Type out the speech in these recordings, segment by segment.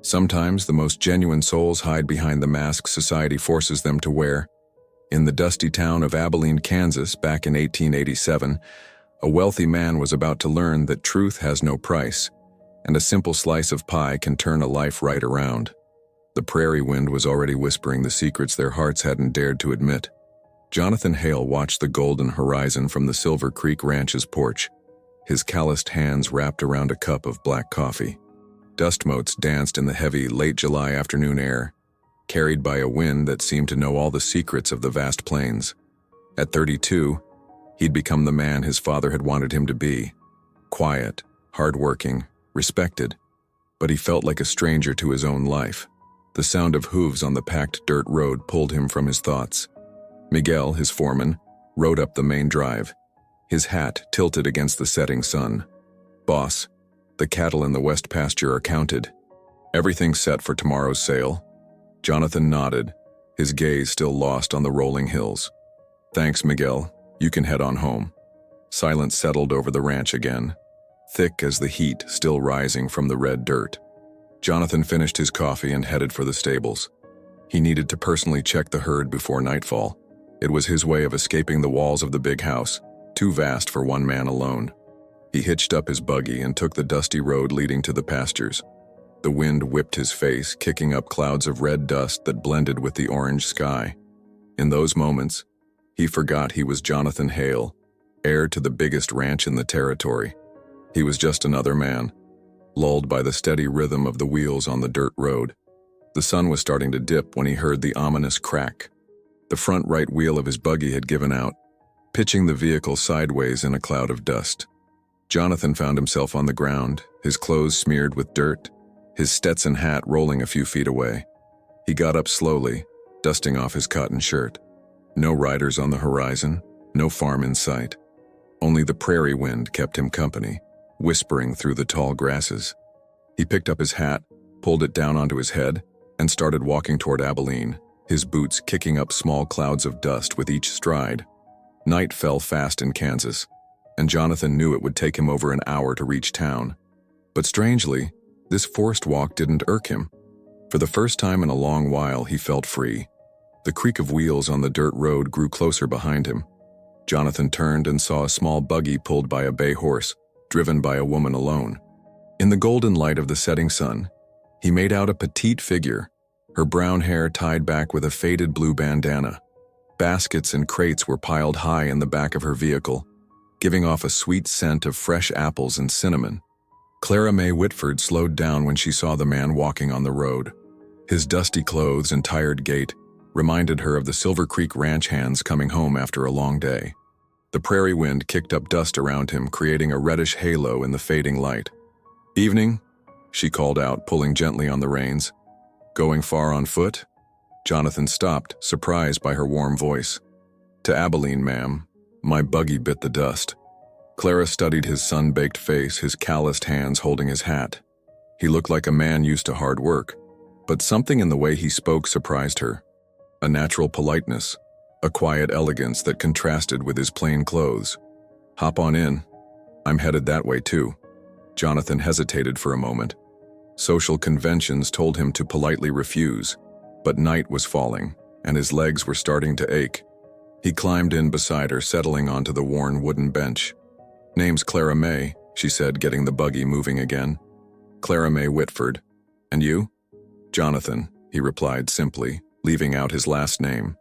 Sometimes the most genuine souls hide behind the masks society forces them to wear. In the dusty town of Abilene, Kansas, back in 1887, a wealthy man was about to learn that truth has no price, and a simple slice of pie can turn a life right around. The prairie wind was already whispering the secrets their hearts hadn't dared to admit. Jonathan Hale watched the golden horizon from the Silver Creek Ranch's porch, his calloused hands wrapped around a cup of black coffee. Dust motes danced in the heavy, late July afternoon air, carried by a wind that seemed to know all the secrets of the vast plains. At 32, he'd become the man his father had wanted him to be. Quiet, hard-working, respected, but he felt like a stranger to his own life. The sound of hooves on the packed dirt road pulled him from his thoughts. Miguel, his foreman, rode up the main drive, his hat tilted against the setting sun. "Boss, the cattle in the west pasture are counted. Everything set for tomorrow's sale." Jonathan nodded, his gaze still lost on the rolling hills. "Thanks, Miguel. You can head on home." Silence settled over the ranch again, thick as the heat still rising from the red dirt. Jonathan finished his coffee and headed for the stables. He needed to personally check the herd before nightfall. It was his way of escaping the walls of the big house, too vast for one man alone. He hitched up his buggy and took the dusty road leading to the pastures. The wind whipped his face, kicking up clouds of red dust that blended with the orange sky. In those moments, he forgot he was Jonathan Hale, heir to the biggest ranch in the territory. He was just another man, lulled by the steady rhythm of the wheels on the dirt road. The sun was starting to dip when he heard the ominous crack. The front right wheel of his buggy had given out, pitching the vehicle sideways in a cloud of dust. Jonathan found himself on the ground, his clothes smeared with dirt, his Stetson hat rolling a few feet away. He got up slowly, dusting off his cotton shirt. No riders on the horizon, no farm in sight. Only the prairie wind kept him company, whispering through the tall grasses. He picked up his hat, pulled it down onto his head, and started walking toward Abilene, his boots kicking up small clouds of dust with each stride. Night fell fast in Kansas, and Jonathan knew it would take him over an hour to reach town. But strangely, this forced walk didn't irk him. For the first time in a long while, he felt free. The creak of wheels on the dirt road grew closer behind him. Jonathan turned and saw a small buggy pulled by a bay horse, driven by a woman alone. In the golden light of the setting sun, he made out a petite figure, her brown hair tied back with a faded blue bandana. Baskets and crates were piled high in the back of her vehicle, giving off a sweet scent of fresh apples and cinnamon. Clara May Whitford slowed down when she saw the man walking on the road. His dusty clothes and tired gait reminded her of the Silver Creek ranch hands coming home after a long day. The prairie wind kicked up dust around him, creating a reddish halo in the fading light. "Evening," she called out, pulling gently on the reins. "Going far on foot?" Jonathan stopped, surprised by her warm voice. "To Abilene, ma'am. My buggy bit the dust." Clara studied his sun-baked face, his calloused hands holding his hat. He looked like a man used to hard work, but something in the way he spoke surprised her. A natural politeness, a quiet elegance that contrasted with his plain clothes. "Hop on in. I'm headed that way too." Jonathan hesitated for a moment. Social conventions told him to politely refuse, but night was falling, and his legs were starting to ache. He climbed in beside her, settling onto the worn wooden bench. "Name's Clara May," she said, getting the buggy moving again. "Clara May Whitford. And you?" "Jonathan," he replied simply, leaving out his last name.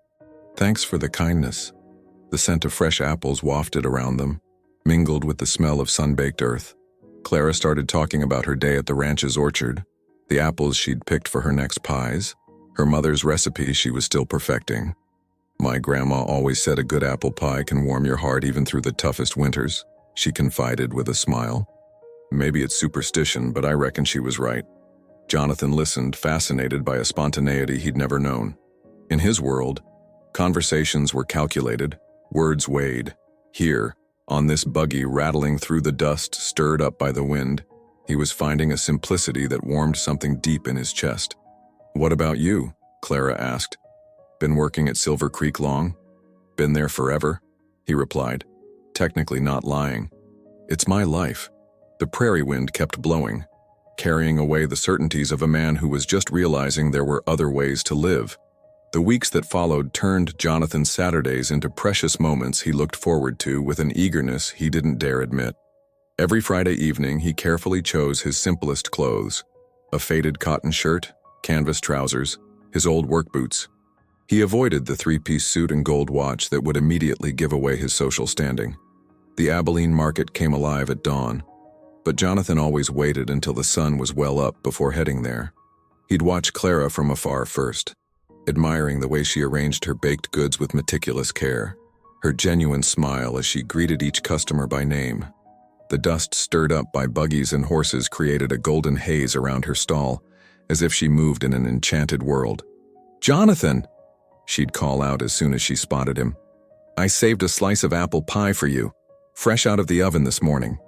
"Thanks for the kindness." The scent of fresh apples wafted around them, mingled with the smell of sun-baked earth. Clara started talking about her day at the ranch's orchard, the apples she'd picked for her next pies, her mother's recipe she was still perfecting. "My grandma always said a good apple pie can warm your heart even through the toughest winters," she confided with a smile. "Maybe it's superstition, but I reckon she was right." Jonathan listened, fascinated by a spontaneity he'd never known. In his world, conversations were calculated, words weighed. Here, on this buggy rattling through the dust stirred up by the wind, he was finding a simplicity that warmed something deep in his chest. "What about you?" Clara asked. "Been working at Silver Creek long?" "Been there forever," he replied, technically not lying. "It's my life." The prairie wind kept blowing, carrying away the certainties of a man who was just realizing there were other ways to live. The weeks that followed turned Jonathan's Saturdays into precious moments he looked forward to with an eagerness he didn't dare admit. Every Friday evening, he carefully chose his simplest clothes: a faded cotton shirt, canvas trousers, his old work boots. He avoided the three-piece suit and gold watch that would immediately give away his social standing. The Abilene market came alive at dawn, but Jonathan always waited until the sun was well up before heading there. He'd watch Clara from afar first, admiring the way she arranged her baked goods with meticulous care, her genuine smile as she greeted each customer by name. The dust stirred up by buggies and horses created a golden haze around her stall, as if she moved in an enchanted world. "Jonathan!" she'd call out as soon as she spotted him. "I saved a slice of apple pie for you, fresh out of the oven this morning."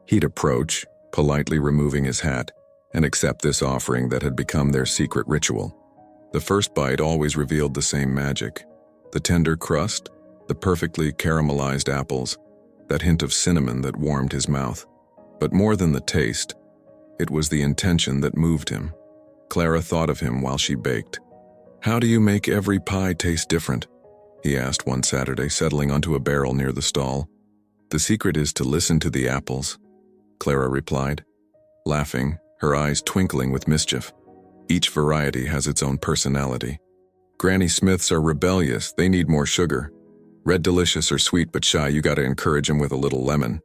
He'd approach, politely removing his hat, and accept this offering that had become their secret ritual. The first bite always revealed the same magic: the tender crust, the perfectly caramelized apples, that hint of cinnamon that warmed his mouth. But more than the taste, it was the intention that moved him. Clara thought of him while she baked. "How do you make every pie taste different?" he asked one Saturday, settling onto a barrel near the stall. "The secret is to listen to the apples," Clara replied, laughing, her eyes twinkling with mischief. "Each variety has its own personality. Granny Smiths are rebellious, they need more sugar. Red Delicious are sweet but shy, you gotta encourage them with a little lemon."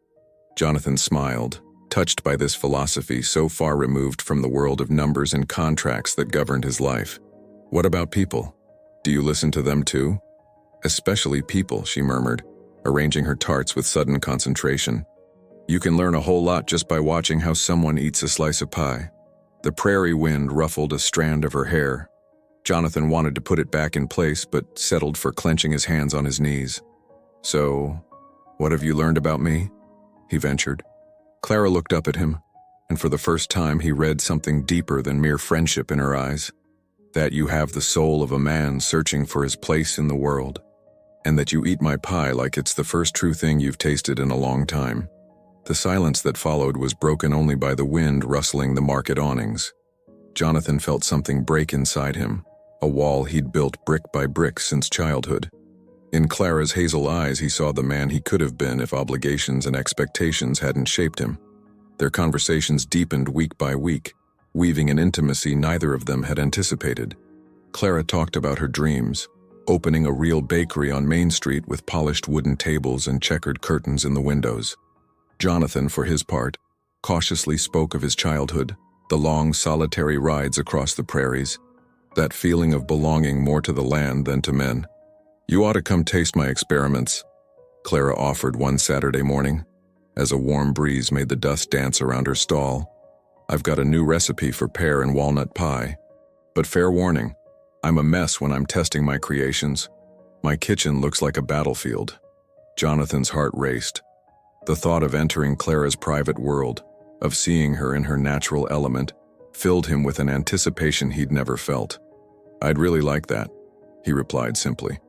Jonathan smiled, touched by this philosophy so far removed from the world of numbers and contracts that governed his life. "What about people? Do you listen to them too?" "Especially people," she murmured, arranging her tarts with sudden concentration. "You can learn a whole lot just by watching how someone eats a slice of pie." The prairie wind ruffled a strand of her hair. Jonathan wanted to put it back in place, but settled for clenching his hands on his knees. "So, what have you learned about me?" he ventured. Clara looked up at him, and for the first time he read something deeper than mere friendship in her eyes. "That you have the soul of a man searching for his place in the world, and that you eat my pie like it's the first true thing you've tasted in a long time." The silence that followed was broken only by the wind rustling the market awnings. Jonathan felt something break inside him, a wall he'd built brick by brick since childhood. In Clara's hazel eyes he saw the man he could have been if obligations and expectations hadn't shaped him. Their conversations deepened week by week, weaving an intimacy neither of them had anticipated. Clara talked about her dreams, opening a real bakery on Main Street with polished wooden tables and checkered curtains in the windows. Jonathan, for his part, cautiously spoke of his childhood, the long solitary rides across the prairies, that feeling of belonging more to the land than to men. "You ought to come taste my experiments," Clara offered one Saturday morning, as a warm breeze made the dust dance around her stall. "I've got a new recipe for pear and walnut pie. But fair warning, I'm a mess when I'm testing my creations. My kitchen looks like a battlefield." Jonathan's heart raced. The thought of entering Clara's private world, of seeing her in her natural element, filled him with an anticipation he'd never felt. "I'd really like that," he replied simply.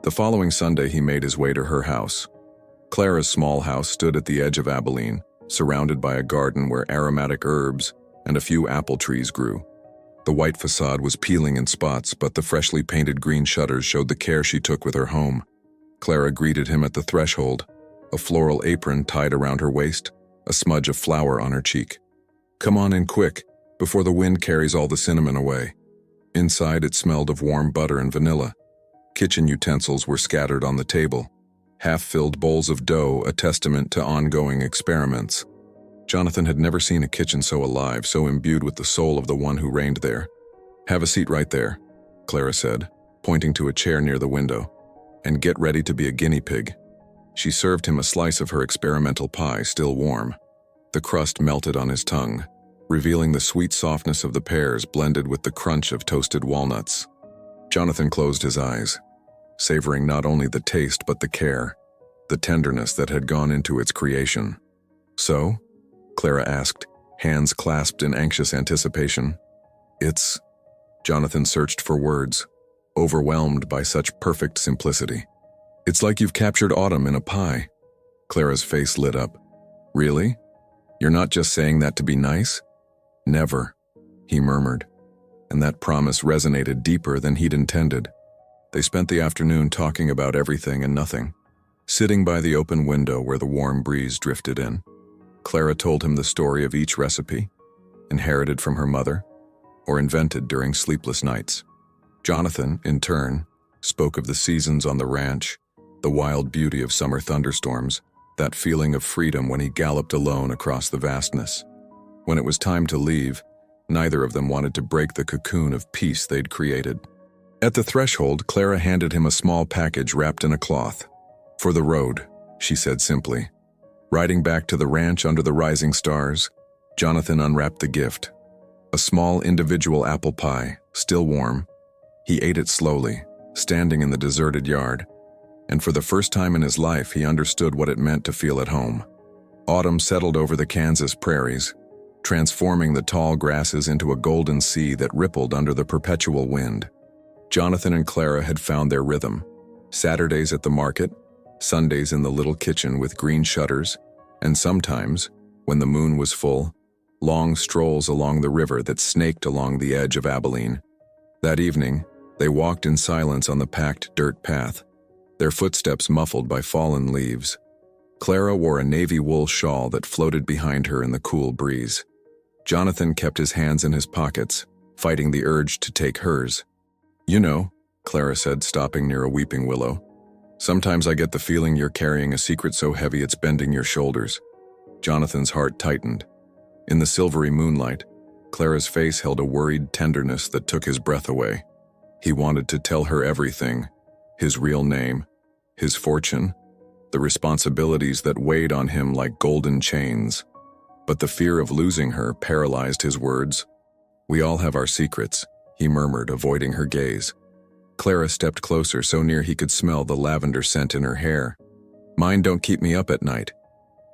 The following Sunday he made his way to her house. Clara's small house stood at the edge of Abilene, surrounded by a garden where aromatic herbs and a few apple trees grew. The white facade was peeling in spots, but the freshly painted green shutters showed the care she took with her home. Clara greeted him at the threshold, a floral apron tied around her waist, a smudge of flour on her cheek. "Come on in quick, before the wind carries all the cinnamon away." Inside it smelled of warm butter and vanilla. Kitchen utensils were scattered on the table, half-filled bowls of dough, a testament to ongoing experiments. Jonathan had never seen a kitchen so alive, so imbued with the soul of the one who reigned there. "Have a seat right there," Clara said, pointing to a chair near the window, "and get ready to be a guinea pig." She served him a slice of her experimental pie, still warm. The crust melted on his tongue, revealing the sweet softness of the pears blended with the crunch of toasted walnuts. Jonathan closed his eyes, savoring not only the taste but the care, the tenderness that had gone into its creation. "So?" Clara asked, hands clasped in anxious anticipation. "It's..." Jonathan searched for words, overwhelmed by such perfect simplicity. "It's like you've captured autumn in a pie." Clara's face lit up. "Really? You're not just saying that to be nice?" Never, he murmured, and that promise resonated deeper than he'd intended. They spent the afternoon talking about everything and nothing, sitting by the open window where the warm breeze drifted in. Clara told him the story of each recipe, inherited from her mother, or invented during sleepless nights. Jonathan, in turn, spoke of the seasons on the ranch, the wild beauty of summer thunderstorms, that feeling of freedom when he galloped alone across the vastness. When it was time to leave, neither of them wanted to break the cocoon of peace they'd created. At the threshold, Clara handed him a small package wrapped in a cloth. "For the road," she said simply. Riding back to the ranch under the rising stars, Jonathan unwrapped the gift. A small individual apple pie, still warm. He ate it slowly, standing in the deserted yard, and for the first time in his life he understood what it meant to feel at home. Autumn settled over the Kansas prairies, transforming the tall grasses into a golden sea that rippled under the perpetual wind. Jonathan and Clara had found their rhythm. Saturdays at the market, Sundays in the little kitchen with green shutters, and sometimes, when the moon was full, long strolls along the river that snaked along the edge of Abilene. That evening, they walked in silence on the packed dirt path, their footsteps muffled by fallen leaves. Clara wore a navy wool shawl that floated behind her in the cool breeze. Jonathan kept his hands in his pockets, fighting the urge to take hers. "You know," Clara said, stopping near a weeping willow, "sometimes I get the feeling you're carrying a secret so heavy it's bending your shoulders." Jonathan's heart tightened. In the silvery moonlight, Clara's face held a worried tenderness that took his breath away. He wanted to tell her everything: his real name, his fortune, the responsibilities that weighed on him like golden chains. But the fear of losing her paralyzed his words. "We all have our secrets," he murmured, avoiding her gaze. Clara stepped closer, so near he could smell the lavender scent in her hair. "Mine don't keep me up at night.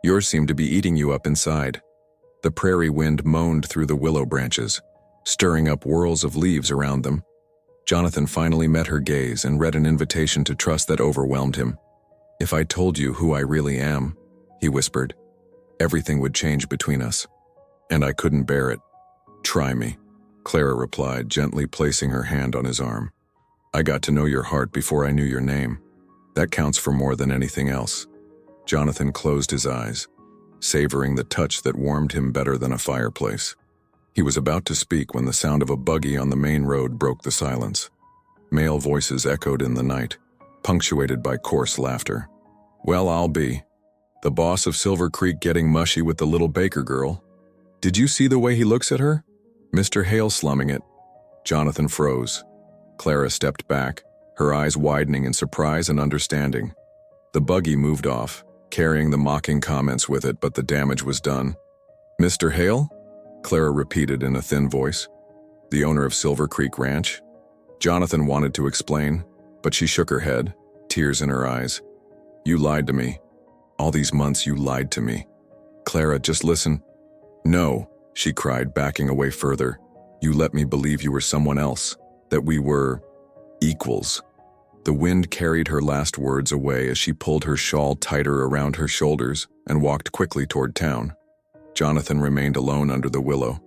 Yours seem to be eating you up inside." The prairie wind moaned through the willow branches, stirring up whirls of leaves around them. Jonathan finally met her gaze and read an invitation to trust that overwhelmed him. "If I told you who I really am," he whispered, "everything would change between us. And I couldn't bear it." "Try me," Clara replied, gently placing her hand on his arm. "I got to know your heart before I knew your name. That counts for more than anything else." Jonathan closed his eyes, savoring the touch that warmed him better than a fireplace. He was about to speak when the sound of a buggy on the main road broke the silence. Male voices echoed in the night, punctuated by coarse laughter. "Well, I'll be. The boss of Silver Creek getting mushy with the little baker girl. Did you see the way he looks at her? Mr. Hale slumming it." Jonathan froze. Clara stepped back, her eyes widening in surprise and understanding. The buggy moved off, carrying the mocking comments with it, but the damage was done. "Mr. Hale?" Clara repeated in a thin voice. "The owner of Silver Creek Ranch?" Jonathan wanted to explain, but she shook her head, tears in her eyes. "You lied to me. All these months you lied to me. Clara, just listen." "No," she cried, backing away further. "You let me believe you were someone else, that we were equals." The wind carried her last words away as she pulled her shawl tighter around her shoulders and walked quickly toward town. Jonathan remained alone under the willow,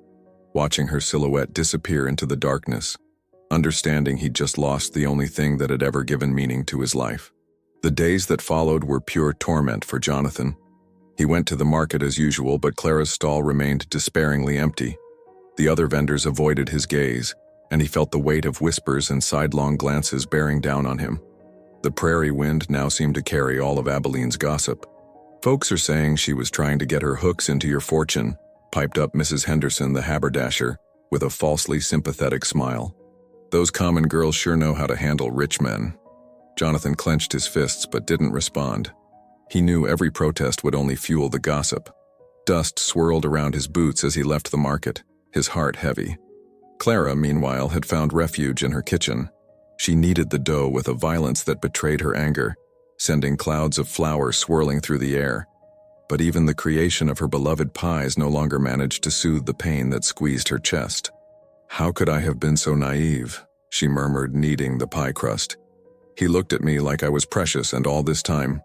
watching her silhouette disappear into the darkness, understanding he'd just lost the only thing that had ever given meaning to his life. The days that followed were pure torment for Jonathan. He went to the market as usual, but Clara's stall remained despairingly empty. The other vendors avoided his gaze, and he felt the weight of whispers and sidelong glances bearing down on him. The prairie wind now seemed to carry all of Abilene's gossip. "Folks are saying she was trying to get her hooks into your fortune," piped up Mrs. Henderson, the haberdasher, with a falsely sympathetic smile. "Those common girls sure know how to handle rich men." Jonathan clenched his fists but didn't respond. He knew every protest would only fuel the gossip. Dust swirled around his boots as he left the market, his heart heavy. Clara, meanwhile, had found refuge in her kitchen. She kneaded the dough with a violence that betrayed her anger, sending clouds of flour swirling through the air. But even the creation of her beloved pies no longer managed to soothe the pain that squeezed her chest. "How could I have been so naive?" she murmured, kneading the pie crust. "He looked at me like I was precious, and all this time."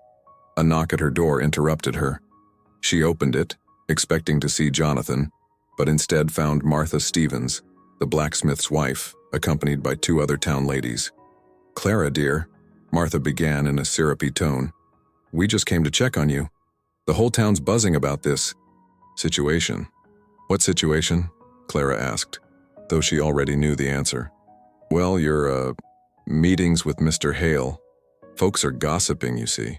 A knock at her door interrupted her. She opened it, expecting to see Jonathan, but instead found Martha Stevens, the blacksmith's wife, accompanied by 2 other town ladies. "Clara, dear," Martha began in a syrupy tone, "we just came to check on you. The whole town's buzzing about this situation." "What situation?" Clara asked, though she already knew the answer. "Well, your, meetings with Mr. Hale. Folks are gossiping, you see.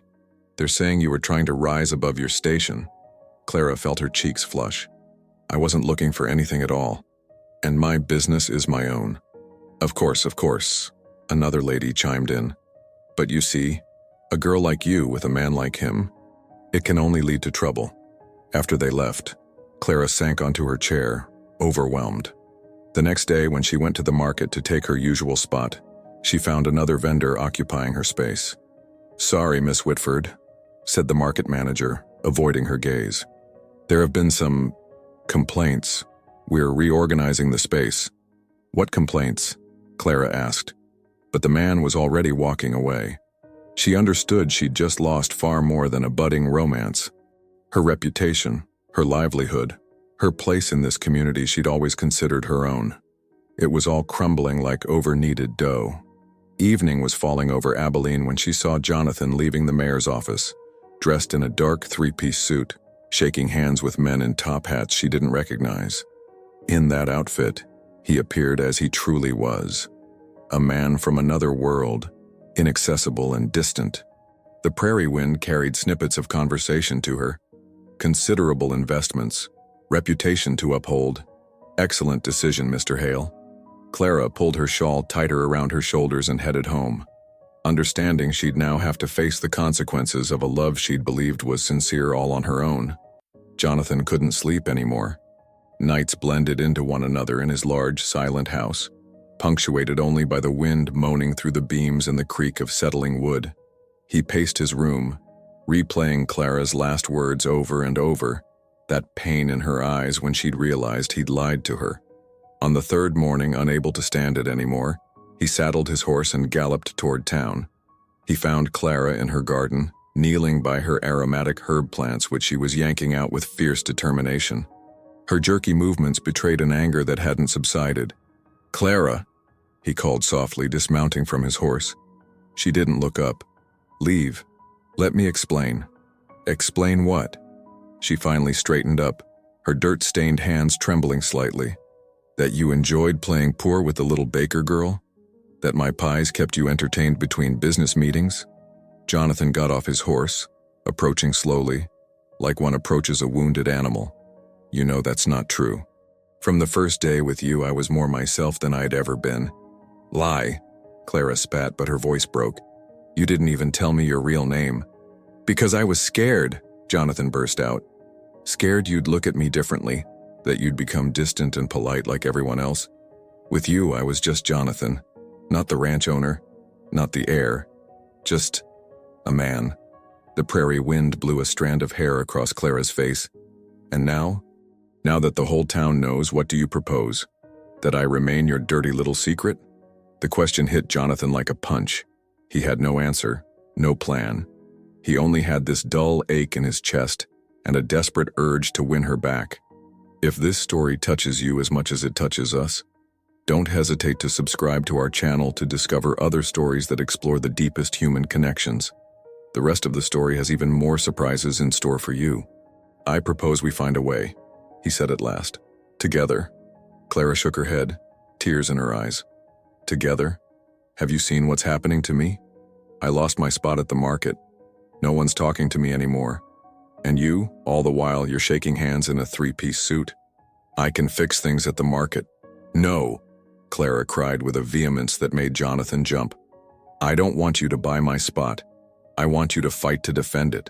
They're saying you were trying to rise above your station." Clara felt her cheeks flush. "I wasn't looking for anything at all. And my business is my own." Of course," another lady chimed in. "But you see, a girl like you with a man like him, it can only lead to trouble." After they left, Clara sank onto her chair, overwhelmed. The next day, when she went to the market to take her usual spot, she found another vendor occupying her space. "Sorry, Miss Whitford," said the market manager, avoiding her gaze. "There have been some complaints. We're reorganizing the space." "What complaints?" Clara asked. But the man was already walking away. She understood she'd just lost far more than a budding romance. Her reputation, her livelihood, her place in this community she'd always considered her own. It was all crumbling like over-kneaded dough. Evening was falling over Abilene when she saw Jonathan leaving the mayor's office, dressed in a dark 3-piece suit, shaking hands with men in top hats she didn't recognize. In that outfit, he appeared as he truly was, a man from another world, inaccessible and distant. The prairie wind carried snippets of conversation to her. Considerable investments, reputation to uphold. "Excellent decision, Mr. Hale." Clara pulled her shawl tighter around her shoulders and headed home, understanding she'd now have to face the consequences of a love she'd believed was sincere all on her own. Jonathan couldn't sleep anymore. Nights blended into one another in his large, silent house, punctuated only by the wind moaning through the beams and the creak of settling wood. He paced his room, replaying Clara's last words over and over, that pain in her eyes when she'd realized he'd lied to her. On the 3rd morning, unable to stand it anymore, he saddled his horse and galloped toward town. He found Clara in her garden, kneeling by her aromatic herb plants which she was yanking out with fierce determination. Her jerky movements betrayed an anger that hadn't subsided. "Clara," he called softly, dismounting from his horse. She didn't look up. "Leave. Let me explain." "Explain what?" She finally straightened up, her dirt-stained hands trembling slightly. "That you enjoyed playing poor with the little baker girl? That my pies kept you entertained between business meetings?" Jonathan got off his horse, approaching slowly, like one approaches a wounded animal. "You know that's not true. From the first day with you, I was more myself than I'd ever been." "Lie," Clara spat, but her voice broke. "You didn't even tell me your real name." "Because I was scared," Jonathan burst out. "Scared you'd look at me differently, that you'd become distant and polite like everyone else. With you, I was just Jonathan, not the ranch owner, not the heir, just a man." The prairie wind blew a strand of hair across Clara's face. "And now? Now that the whole town knows, what do you propose? That I remain your dirty little secret?" The question hit Jonathan like a punch. He had no answer, no plan. He only had this dull ache in his chest and a desperate urge to win her back. If this story touches you as much as it touches us, don't hesitate to subscribe to our channel to discover other stories that explore the deepest human connections. The rest of the story has even more surprises in store for you. "I propose we find a way," he said at last. "Together." Clara shook her head, tears in her eyes. "Together? Have you seen what's happening to me? I lost my spot at the market. No one's talking to me anymore. And you, all the while, you're shaking hands in a 3-piece suit. I can fix things at the market." "No," Clara cried with a vehemence that made Jonathan jump. "I don't want you to buy my spot. I want you to fight to defend it.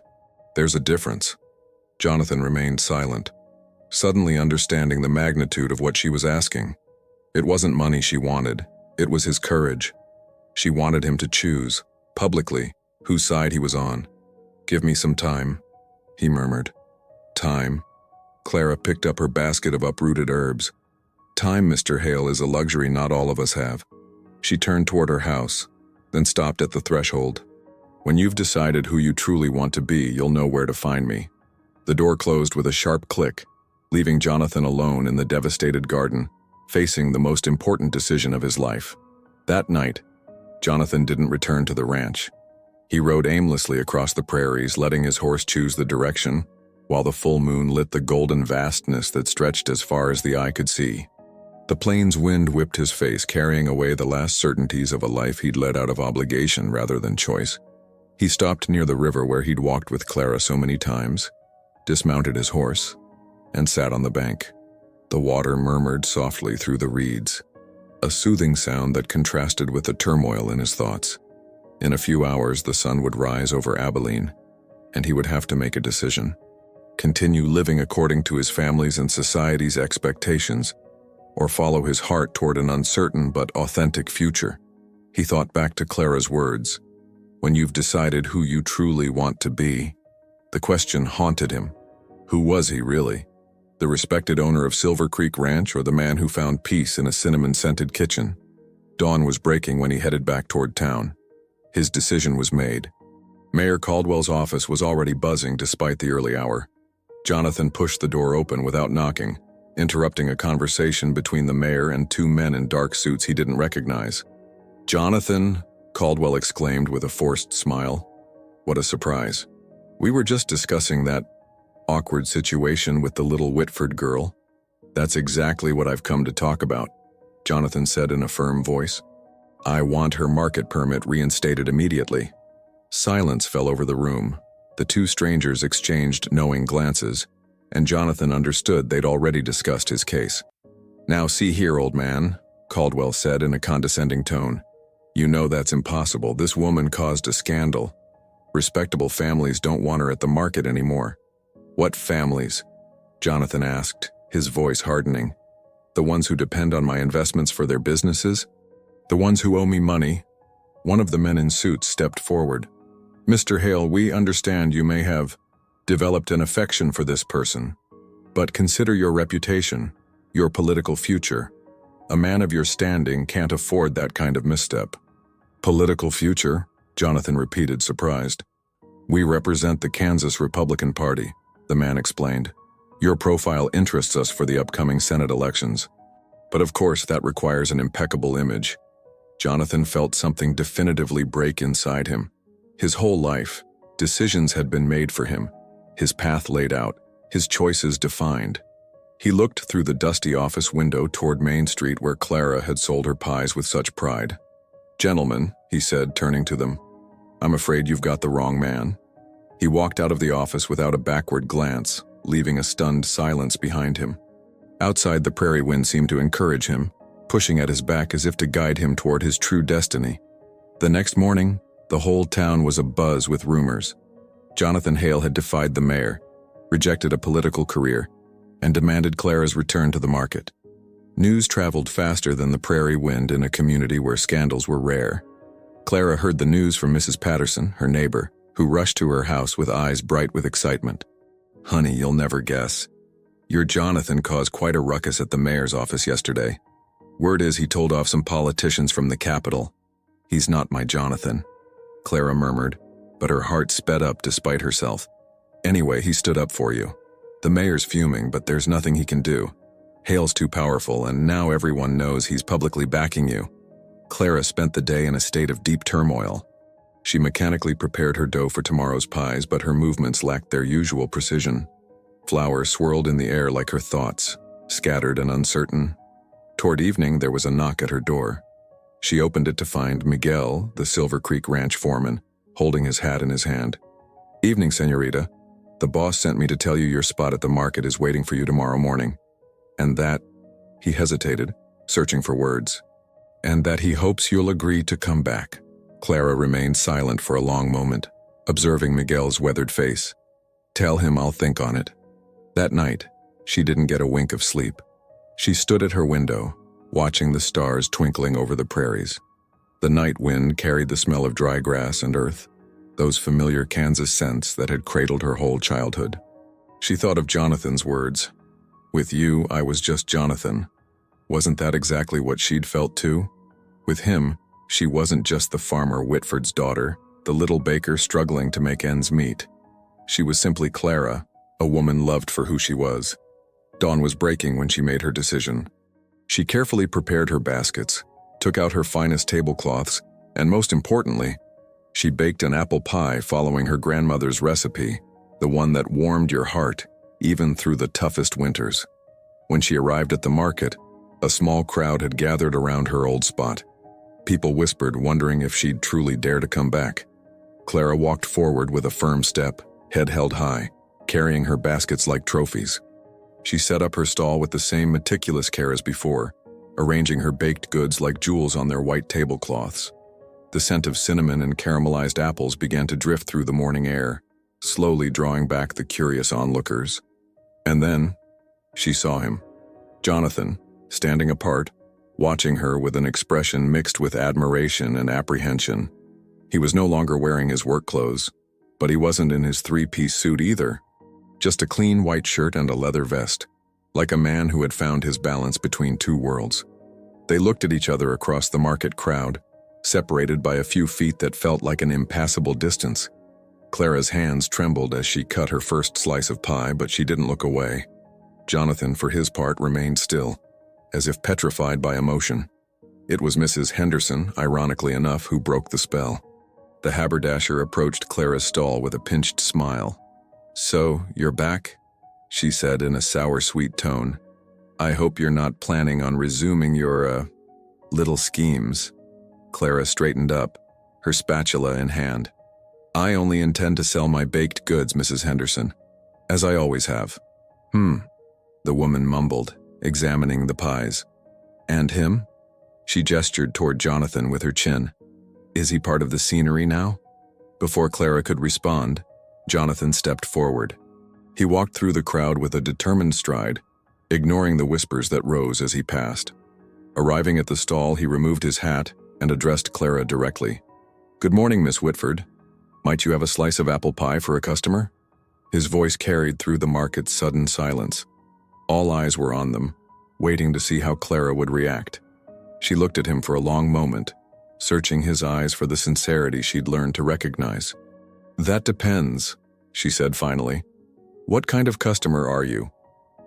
There's a difference." Jonathan remained silent, suddenly understanding the magnitude of what she was asking. It wasn't money she wanted, it was his courage. She wanted him to choose, publicly, whose side he was on. "Give me some time," he murmured. "Time." Clara picked up her basket of uprooted herbs. "Time, Mr. Hale, is a luxury not all of us have." She turned toward her house, then stopped at the threshold. "When you've decided who you truly want to be, you'll know where to find me." The door closed with a sharp click, leaving Jonathan alone in the devastated garden, facing the most important decision of his life. That night, Jonathan didn't return to the ranch. He rode aimlessly across the prairies, letting his horse choose the direction, while the full moon lit the golden vastness that stretched as far as the eye could see. The plains wind whipped his face, carrying away the last certainties of a life he'd led out of obligation rather than choice. He stopped near the river where he'd walked with Clara so many times, dismounted his horse, and sat on the bank. The water murmured softly through the reeds, a soothing sound that contrasted with the turmoil in his thoughts. In a few hours, the sun would rise over Abilene, and he would have to make a decision. Continue living according to his family's and society's expectations, or follow his heart toward an uncertain but authentic future. He thought back to Clara's words, "When you've decided who you truly want to be." The question haunted him. Who was he really? The respected owner of Silver Creek Ranch, or the man who found peace in a cinnamon-scented kitchen? Dawn was breaking when he headed back toward town. His decision was made. Mayor Caldwell's office was already buzzing despite the early hour. Jonathan pushed the door open without knocking, interrupting a conversation between the mayor and two men in dark suits he didn't recognize. "Jonathan," Caldwell exclaimed with a forced smile. "What a surprise. We were just discussing that awkward situation with the little Whitford girl." "That's exactly what I've come to talk about," Jonathan said in a firm voice. "I want her market permit reinstated immediately." Silence fell over the room. The two strangers exchanged knowing glances, and Jonathan understood they'd already discussed his case. "Now see here, old man," Caldwell said in a condescending tone. "You know that's impossible. This woman caused a scandal. Respectable families don't want her at the market anymore." "What families?" Jonathan asked, his voice hardening. "The ones who depend on my investments for their businesses? The ones who owe me money?" One of the men in suits stepped forward. "Mr. Hale, we understand you may have developed an affection for this person, but consider your reputation, your political future. A man of your standing can't afford that kind of misstep." "Political future?" Jonathan repeated, surprised. "We represent the Kansas Republican Party," the man explained. "Your profile interests us for the upcoming Senate elections. But of course that requires an impeccable image." Jonathan felt something definitively break inside him. His whole life, decisions had been made for him, his path laid out, his choices defined. He looked through the dusty office window toward Main Street where Clara had sold her pies with such pride. "Gentlemen," he said, turning to them, "I'm afraid you've got the wrong man." He walked out of the office without a backward glance, leaving a stunned silence behind him. Outside, the prairie wind seemed to encourage him, pushing at his back as if to guide him toward his true destiny. The next morning, the whole town was abuzz with rumors. Jonathan Hale had defied the mayor, rejected a political career, and demanded Clara's return to the market. News traveled faster than the prairie wind in a community where scandals were rare. Clara heard the news from Mrs. Patterson, her neighbor, who rushed to her house with eyes bright with excitement. "Honey, you'll never guess. Your Jonathan caused quite a ruckus at the mayor's office yesterday. Word is he told off some politicians from the Capitol. He's not my Jonathan," Clara murmured, but her heart sped up despite herself. "Anyway, he stood up for you. The mayor's fuming, but there's nothing he can do. Hale's too powerful, and now everyone knows he's publicly backing you." Clara spent the day in a state of deep turmoil. She mechanically prepared her dough for tomorrow's pies, but her movements lacked their usual precision. Flour swirled in the air like her thoughts, scattered and uncertain. Toward evening, there was a knock at her door. She opened it to find Miguel, the Silver Creek Ranch foreman, holding his hat in his hand. "Evening, señorita. The boss sent me to tell you your spot at the market is waiting for you tomorrow morning. And that," he hesitated, searching for words, "and that he hopes you'll agree to come back." Clara remained silent for a long moment, observing Miguel's weathered face. "Tell him I'll think on it." That night, she didn't get a wink of sleep. She stood at her window, watching the stars twinkling over the prairies. The night wind carried the smell of dry grass and earth, those familiar Kansas scents that had cradled her whole childhood. She thought of Jonathan's words. "With you, I was just Jonathan." Wasn't that exactly what she'd felt too? With him, she wasn't just the farmer Whitford's daughter, the little baker struggling to make ends meet. She was simply Clara, a woman loved for who she was. Dawn was breaking when she made her decision. She carefully prepared her baskets, took out her finest tablecloths, and most importantly, she baked an apple pie following her grandmother's recipe, the one that warmed your heart, even through the toughest winters. When she arrived at the market, a small crowd had gathered around her old spot. People whispered, wondering if she'd truly dare to come back. Clara walked forward with a firm step, head held high, carrying her baskets like trophies. She set up her stall with the same meticulous care as before, arranging her baked goods like jewels on their white tablecloths. The scent of cinnamon and caramelized apples began to drift through the morning air, slowly drawing back the curious onlookers. And then, she saw him. Jonathan, standing apart, watching her with an expression mixed with admiration and apprehension. He was no longer wearing his work clothes, but he wasn't in his three-piece suit either. Just a clean white shirt and a leather vest, like a man who had found his balance between two worlds. They looked at each other across the market crowd, separated by a few feet that felt like an impassable distance. Clara's hands trembled as she cut her first slice of pie, but she didn't look away. Jonathan, for his part, remained still, as if petrified by emotion. It was Mrs. Henderson, ironically enough, who broke the spell. The haberdasher approached Clara's stall with a pinched smile. "So, you're back?" she said in a sour-sweet tone. "I hope you're not planning on resuming your, little schemes." Clara straightened up, her spatula in hand. "I only intend to sell my baked goods, Mrs. Henderson, as I always have." The woman mumbled, examining the pies. "And him?" She gestured toward Jonathan with her chin. "Is he part of the scenery now?" Before Clara could respond, Jonathan stepped forward. He walked through the crowd with a determined stride, ignoring the whispers that rose as he passed. Arriving at the stall, he removed his hat and addressed Clara directly. "Good morning, Miss Whitford. Might you have a slice of apple pie for a customer?" His voice carried through the market's sudden silence. All eyes were on them, waiting to see how Clara would react. She looked at him for a long moment, searching his eyes for the sincerity she'd learned to recognize. "That depends," she said finally. "What kind of customer are you?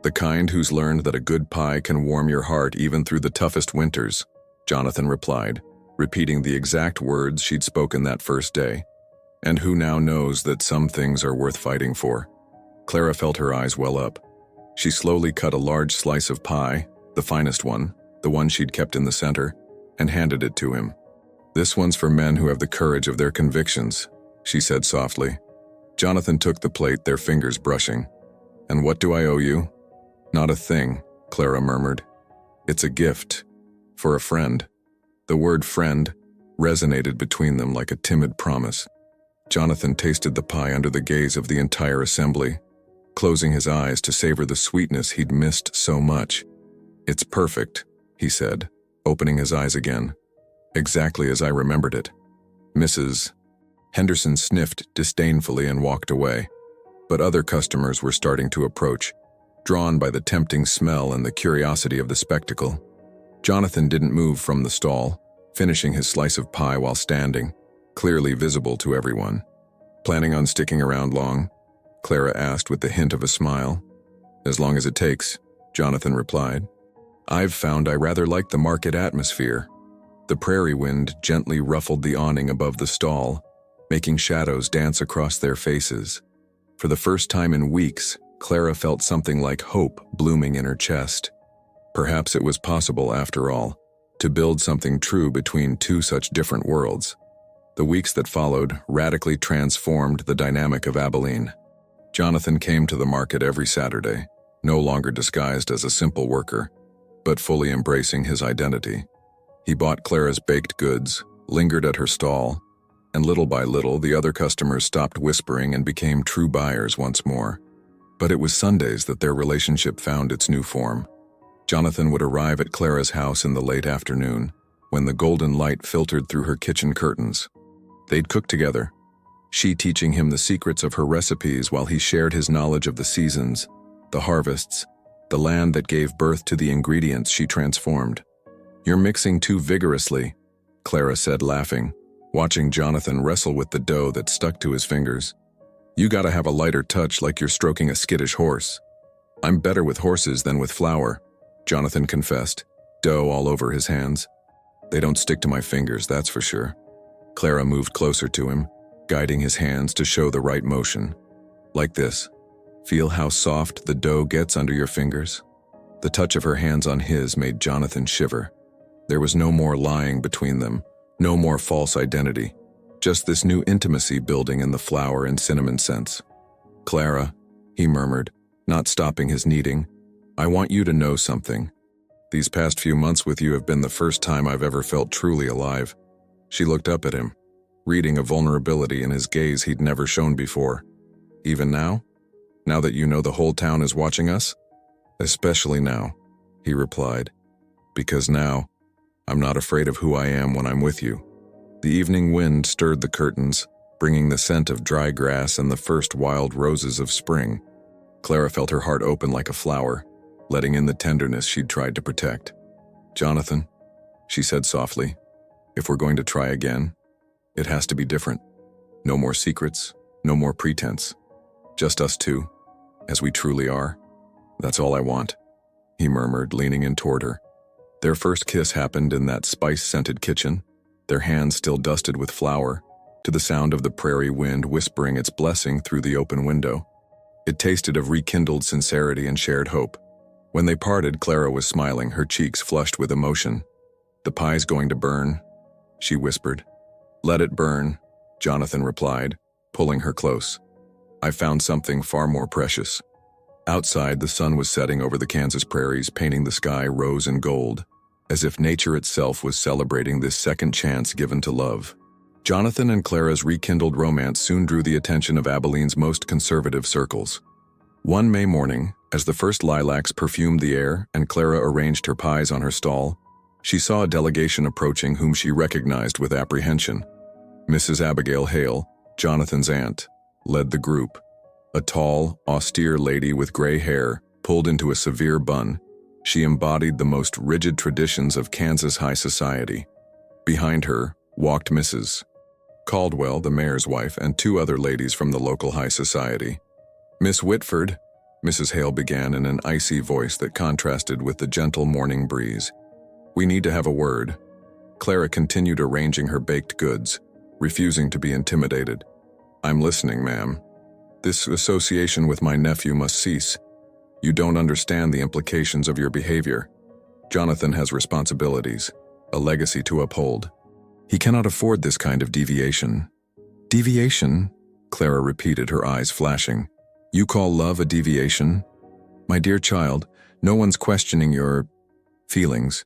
The kind who's learned that a good pie can warm your heart even through the toughest winters," Jonathan replied, repeating the exact words she'd spoken that first day. "And who now knows that some things are worth fighting for?" Clara felt her eyes well up. She slowly cut a large slice of pie, the finest one, the one she'd kept in the center, and handed it to him. "This one's for men who have the courage of their convictions," she said softly. Jonathan took the plate, their fingers brushing. "And what do I owe you?" "Not a thing," Clara murmured. "It's a gift. For a friend." The word friend resonated between them like a timid promise. Jonathan tasted the pie under the gaze of the entire assembly, closing his eyes to savor the sweetness he'd missed so much. "It's perfect," he said, opening his eyes again. "Exactly as I remembered it." Mrs. Henderson sniffed disdainfully and walked away, but other customers were starting to approach, drawn by the tempting smell and the curiosity of the spectacle. Jonathan didn't move from the stall, finishing his slice of pie while standing, clearly visible to everyone. "Planning on sticking around long?" Clara asked with the hint of a smile. "As long as it takes," Jonathan replied. "I've found I rather like the market atmosphere." The prairie wind gently ruffled the awning above the stall, making shadows dance across their faces. For the first time in weeks, Clara felt something like hope blooming in her chest. Perhaps it was possible, after all, to build something true between two such different worlds. The weeks that followed radically transformed the dynamic of Abilene. Jonathan came to the market every Saturday, no longer disguised as a simple worker, but fully embracing his identity. He bought Clara's baked goods, lingered at her stall, and little by little the other customers stopped whispering and became true buyers once more. But it was Sundays that their relationship found its new form. Jonathan would arrive at Clara's house in the late afternoon, when the golden light filtered through her kitchen curtains. They'd cook together, she teaching him the secrets of her recipes while he shared his knowledge of the seasons, the harvests, the land that gave birth to the ingredients she transformed. "You're mixing too vigorously," Clara said, laughing, watching Jonathan wrestle with the dough that stuck to his fingers. "You gotta have a lighter touch, like you're stroking a skittish horse." I'm better with horses than with flour, Jonathan confessed, dough all over his hands. They don't stick to my fingers, that's for sure. Clara moved closer to him, guiding his hands to show the right motion. Like this. Feel how soft the dough gets under your fingers? The touch of her hands on his made Jonathan shiver. There was no more lying between them, no more false identity, just this new intimacy building in the flour and cinnamon scents. Clara, he murmured, not stopping his kneading, I want you to know something. These past few months with you have been the first time I've ever felt truly alive. She looked up at him, reading a vulnerability in his gaze he'd never shown before. Even now? Now that you know the whole town is watching us? Especially now, he replied. Because now, I'm not afraid of who I am when I'm with you. The evening wind stirred the curtains, bringing the scent of dry grass and the first wild roses of spring. Clara felt her heart open like a flower, letting in the tenderness she'd tried to protect. Jonathan, she said softly, if we're going to try again, it has to be different. No more secrets, no more pretense. Just us two, as we truly are. That's all I want, he murmured, leaning in toward her. Their first kiss happened in that spice-scented kitchen, their hands still dusted with flour, to the sound of the prairie wind whispering its blessing through the open window. It tasted of rekindled sincerity and shared hope. When they parted, Clara was smiling, her cheeks flushed with emotion. The pie's going to burn, she whispered. Let it burn, Jonathan replied, pulling her close. I found something far more precious. Outside, the sun was setting over the Kansas prairies, painting the sky rose and gold, as if nature itself was celebrating this second chance given to love. Jonathan and Clara's rekindled romance soon drew the attention of Abilene's most conservative circles. One May morning, as the first lilacs perfumed the air and Clara arranged her pies on her stall, she saw a delegation approaching whom she recognized with apprehension. Mrs. Abigail Hale, Jonathan's aunt, led the group. A tall, austere lady with gray hair, pulled into a severe bun, she embodied the most rigid traditions of Kansas high society. Behind her walked Mrs. Caldwell, the mayor's wife, and two other ladies from the local high society. Miss Whitford, Mrs. Hale began in an icy voice that contrasted with the gentle morning breeze. We need to have a word. Clara continued arranging her baked goods, refusing to be intimidated. I'm listening, ma'am. This association with my nephew must cease. You don't understand the implications of your behavior. Jonathan has responsibilities, a legacy to uphold. He cannot afford this kind of deviation. Deviation? Clara repeated, her eyes flashing. You call love a deviation? My dear child, no one's questioning your feelings.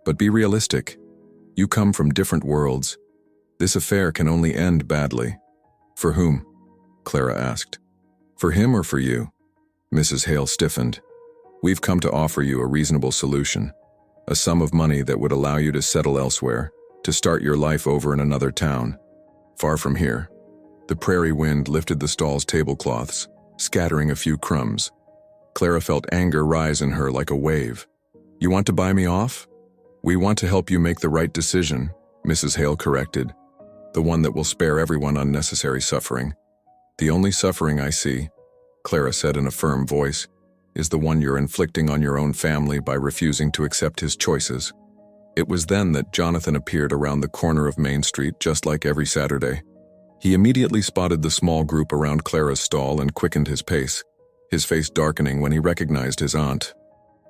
But be realistic. You come from different worlds. This affair can only end badly. For whom? Clara asked. For him or for you? Mrs. Hale stiffened. We've come to offer you a reasonable solution. A sum of money that would allow you to settle elsewhere, to start your life over in another town, far from here. The prairie wind lifted the stall's tablecloths, scattering a few crumbs. Clara felt anger rise in her like a wave. You want to buy me off? We want to help you make the right decision, Mrs. Hale corrected. The one that will spare everyone unnecessary suffering. The only suffering I see, Clara said in a firm voice, is the one you're inflicting on your own family by refusing to accept his choices. It was then that Jonathan appeared around the corner of Main Street, just like every Saturday. He immediately spotted the small group around Clara's stall and quickened his pace, his face darkening when he recognized his aunt.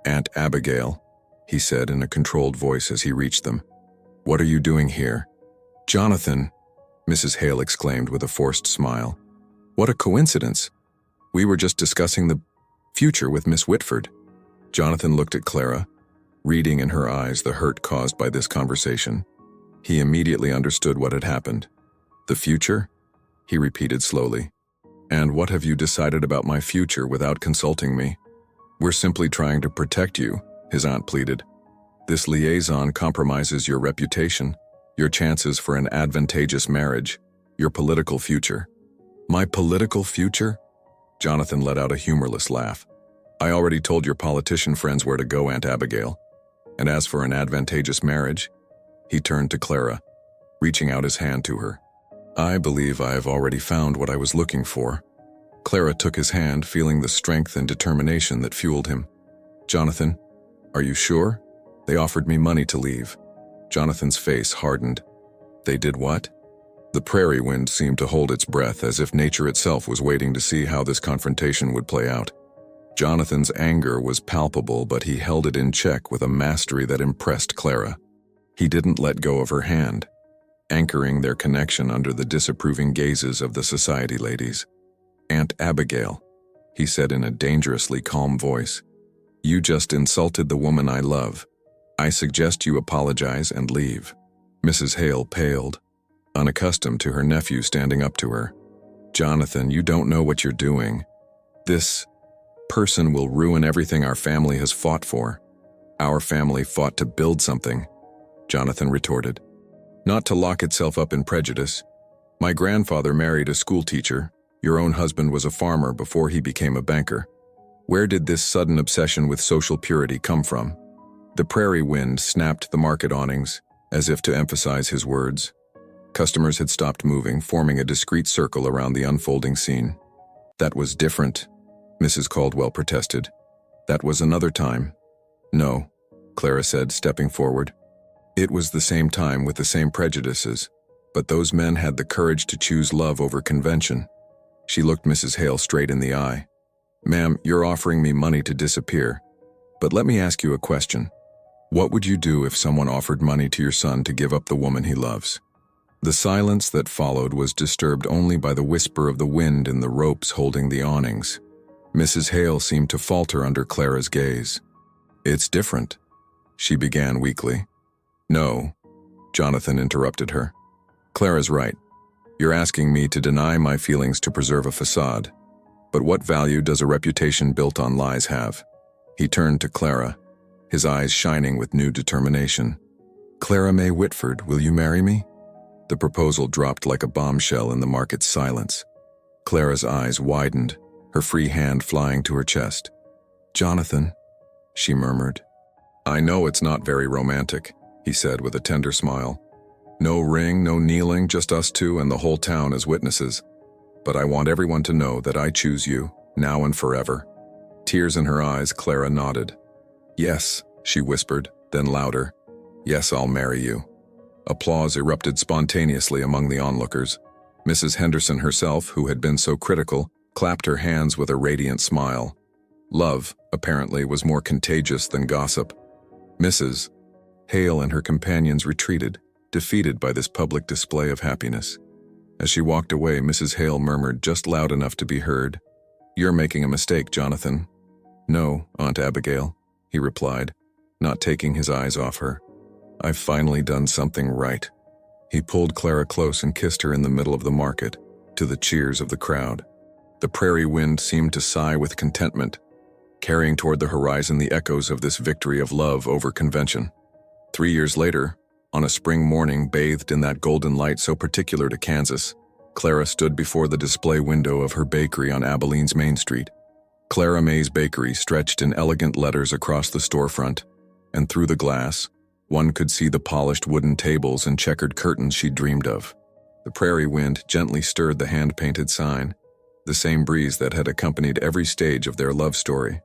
Aunt Abigail, he said in a controlled voice as he reached them. What are you doing here? Jonathan, Mrs. Hale exclaimed with a forced smile. What a coincidence. We were just discussing the future with Miss Whitford. Jonathan looked at Clara, reading in her eyes the hurt caused by this conversation. He immediately understood what had happened. The future? He repeated slowly. And what have you decided about my future without consulting me? We're simply trying to protect you, his aunt pleaded. This liaison compromises your reputation, your chances for an advantageous marriage, your political future. My political future? Jonathan let out a humorless laugh. I already told your politician friends where to go, Aunt Abigail. And as for an advantageous marriage, he turned to Clara, reaching out his hand to her. I believe I have already found what I was looking for. Clara took his hand, feeling the strength and determination that fueled him. "Jonathan, are you sure? They offered me money to leave." Jonathan's face hardened. "They did what?" The prairie wind seemed to hold its breath, as if nature itself was waiting to see how this confrontation would play out. Jonathan's anger was palpable, but he held it in check with a mastery that impressed Clara. He didn't let go of her hand, anchoring their connection under the disapproving gazes of the society ladies. "Aunt Abigail," he said in a dangerously calm voice, "you just insulted the woman I love. I suggest you apologize and leave." Mrs. Hale paled, unaccustomed to her nephew standing up to her. "Jonathan, you don't know what you're doing. This person will ruin everything our family has fought for." "Our family fought to build something," Jonathan retorted, "not to lock itself up in prejudice. My grandfather married a school teacher. Your own husband was a farmer before he became a banker. Where did this sudden obsession with social purity come from?" The prairie wind snapped the market awnings, as if to emphasize his words. Customers had stopped moving, forming a discreet circle around the unfolding scene. "That was different," Mrs. Caldwell protested. "That was another time." "No," Clara said, stepping forward. "It was the same time with the same prejudices, but those men had the courage to choose love over convention." She looked Mrs. Hale straight in the eye. "Ma'am, you're offering me money to disappear, but let me ask you a question. What would you do if someone offered money to your son to give up the woman he loves?" The silence that followed was disturbed only by the whisper of the wind in the ropes holding the awnings. Mrs. Hale seemed to falter under Clara's gaze. "It's different," she began weakly. "No," Jonathan interrupted her. "Clara's right. You're asking me to deny my feelings to preserve a facade. But what value does a reputation built on lies have?" He turned to Clara, his eyes shining with new determination. "Clara May Whitford, will you marry me?" The proposal dropped like a bombshell in the market's silence. Clara's eyes widened, her free hand flying to her chest. "Jonathan," she murmured. "I know it's not very romantic," he said with a tender smile. "No ring, no kneeling, just us two and the whole town as witnesses. But I want everyone to know that I choose you, now and forever." Tears in her eyes, Clara nodded. "Yes," she whispered, then louder. "Yes, I'll marry you." Applause erupted spontaneously among the onlookers. Mrs. Henderson herself, who had been so critical, clapped her hands with a radiant smile. Love, apparently, was more contagious than gossip. Mrs. Hale and her companions retreated, defeated by this public display of happiness. As she walked away, Mrs. Hale murmured just loud enough to be heard, "You're making a mistake, Jonathan." "No, Aunt Abigail," he replied, not taking his eyes off her. "I've finally done something right." He pulled Clara close and kissed her in the middle of the market, to the cheers of the crowd. The prairie wind seemed to sigh with contentment, carrying toward the horizon the echoes of this victory of love over convention. 3 years later, on a spring morning bathed in that golden light so particular to Kansas, Clara stood before the display window of her bakery on Abilene's Main Street. Clara May's Bakery stretched in elegant letters across the storefront, and through the glass, one could see the polished wooden tables and checkered curtains she dreamed of. The prairie wind gently stirred the hand-painted sign, the same breeze that had accompanied every stage of their love story.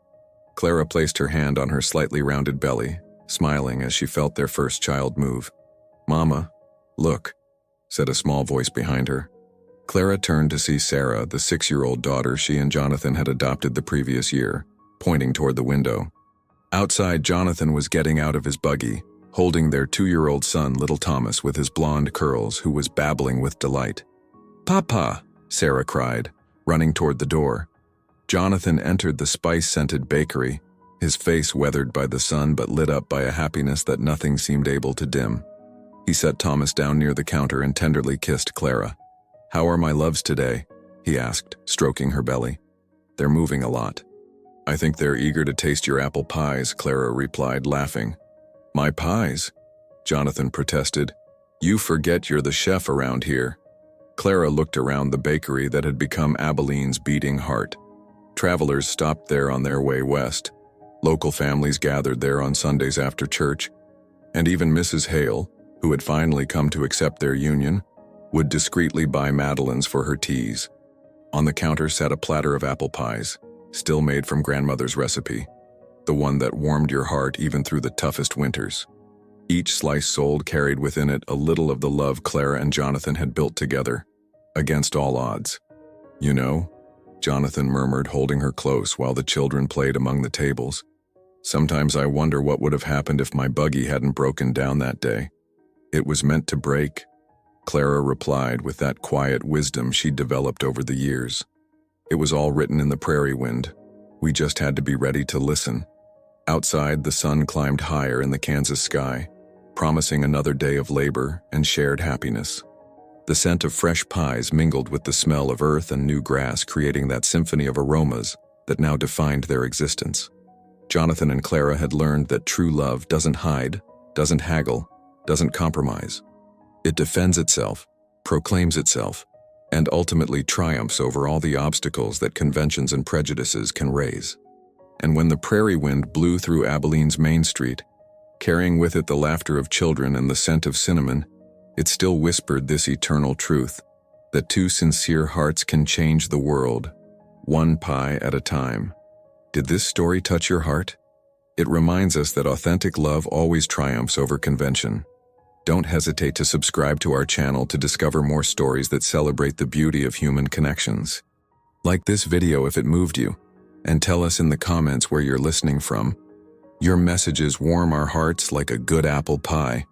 Clara placed her hand on her slightly rounded belly, smiling as she felt their first child move. "Mama, look," said a small voice behind her. Clara turned to see Sarah, the 6-year-old daughter she and Jonathan had adopted the previous year, pointing toward the window. Outside, Jonathan was getting out of his buggy, holding their 2-year-old son, little Thomas, with his blonde curls, who was babbling with delight. "Papa!" Sarah cried, running toward the door. Jonathan entered the spice-scented bakery, his face weathered by the sun but lit up by a happiness that nothing seemed able to dim. He set Thomas down near the counter and tenderly kissed Clara. "How are my loves today?" he asked, stroking her belly. "They're moving a lot." "I think they're eager to taste your apple pies," Clara replied, laughing. "My pies?" Jonathan protested. "You forget you're the chef around here." Clara looked around the bakery that had become Abilene's beating heart. Travelers stopped there on their way west. Local families gathered there on Sundays after church. And even Mrs. Hale, who had finally come to accept their union, would discreetly buy madeleines for her teas. On the counter sat a platter of apple pies, still made from grandmother's recipe, the one that warmed your heart even through the toughest winters. Each slice sold carried within it a little of the love Clara and Jonathan had built together, against all odds. "You know," Jonathan murmured, holding her close while the children played among the tables, "sometimes I wonder what would have happened if my buggy hadn't broken down that day." "It was meant to break," Clara replied with that quiet wisdom she'd developed over the years. "It was all written in the prairie wind. We just had to be ready to listen." Outside, the sun climbed higher in the Kansas sky, promising another day of labor and shared happiness. The scent of fresh pies mingled with the smell of earth and new grass, creating that symphony of aromas that now defined their existence. Jonathan and Clara had learned that true love doesn't hide, doesn't haggle, doesn't compromise. It defends itself, proclaims itself, and ultimately triumphs over all the obstacles that conventions and prejudices can raise. And when the prairie wind blew through Abilene's Main Street, carrying with it the laughter of children and the scent of cinnamon, it still whispered this eternal truth, that two sincere hearts can change the world, one pie at a time. Did this story touch your heart? It reminds us that authentic love always triumphs over convention. Don't hesitate to subscribe to our channel to discover more stories that celebrate the beauty of human connections. Like this video if it moved you, and tell us in the comments where you're listening from. Your messages warm our hearts like a good apple pie.